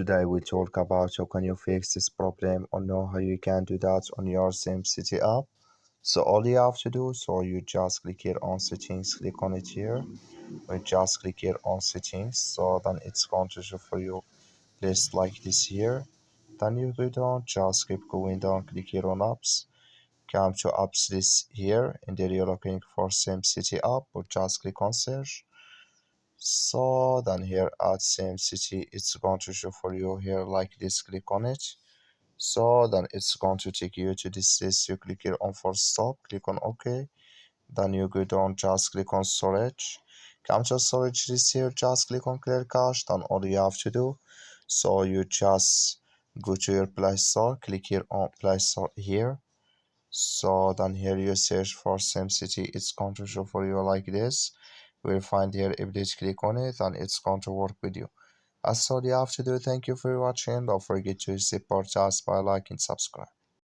Today we talk about how can you fix this problem or know how you can do that on your Simcity app. So all you have to do, so you just click here on settings, click on it here. We just click here on settings, so then it's going to show for you list like this here. Then you go down, just keep going down, click here on apps. Come to apps list here, and there you're looking for Simcity app, or just click on search. So then here at Simcity, it's going to show for you here like this, click on it. So then it's going to take you to this list. You click here on for stop, click on OK. Then you go down, just click on storage. Come to storage list here, just click on clear cache. Then all you have to do, so you just go to your Play Store, click here on Play Store here. So then here you search for Simcity, it's going to show for you like this. We'll find here update, click on it, and it's going to work with you. That's all you have to do. Thank you for watching. Don't forget to support us by liking and subscribe.